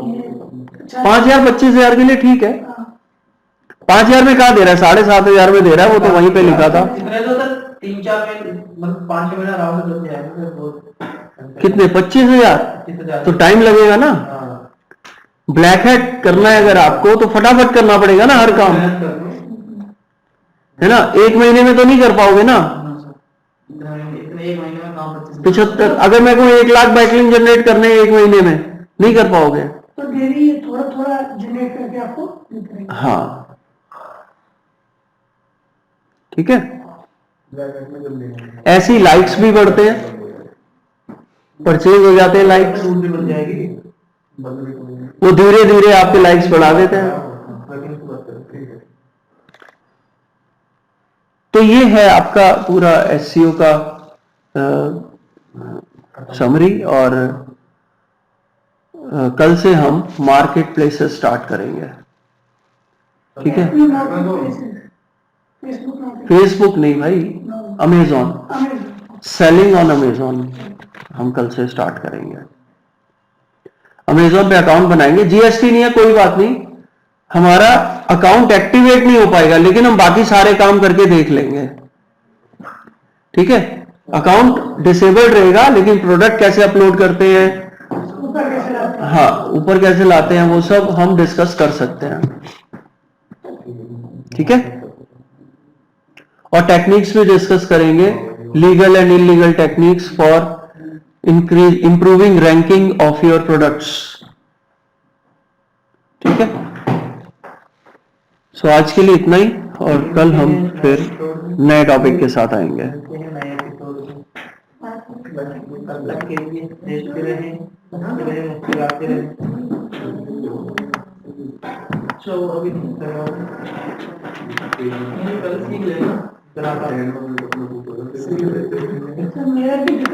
5,000 25,000 के लिए ठीक है। 5,000 में कहा दे रहा है, 7,500 में दे रहा है, वो तो वहीं पे लिखा था। इतने तो सर 3-4 में, मतलब 5-6 महीना आराम से चल जाएगा। कितने? 25,000? 25,000 तो टाइम लगेगा ना। ब्लैक हैट करना है अगर आपको तो फटाफट करना पड़ेगा ना हर काम, है ना। 1 महीने में तो नहीं कर पाओगे ना। इतने 1 महीने में काम 75, अगर मैं कोई 1 लाख बैकलिंक जनरेट करने 1 महीने में नहीं कर पाओगे। तो डेली थोड़ा थोड़ा जनरेट करके आपको देते रहेंगे। हाँ, ठीक है। ऐसी लाइक्स भी बढ़ते हैं, परचेज हो जाते हैं लाइक्स, भी बन जाएगी। वो धीरे धीरे आपके लाइक्स बढ़ा देते हैं। तो ये है आपका पूरा एसईओ का समरी। और कल से हम मार्केट प्लेसेस स्टार्ट करेंगे, ठीक है। फेसबुक नहीं भाई, अमेजॉन, सेलिंग ऑन अमेजॉन हम कल से स्टार्ट करेंगे। अमेजॉन पे अकाउंट बनाएंगे, जीएसटी नहीं है कोई बात नहीं, हमारा अकाउंट एक्टिवेट नहीं हो पाएगा लेकिन हम बाकी सारे काम करके देख लेंगे, ठीक है। अकाउंट डिसेबल्ड रहेगा लेकिन प्रोडक्ट कैसे अपलोड करते हैं, ऊपर कैसे लाते हैं? हाँ ऊपर कैसे लाते हैं, वो सब हम डिस्कस कर सकते हैं, ठीक है। और टेक्निक्स भी डिस्कस करेंगे, legal and illegal techniques for improving ranking of your products, ठीक है। सो आज के लिए इतना ही, और कल हम फिर नए टॉपिक के साथ आएंगे। तो मेरा भी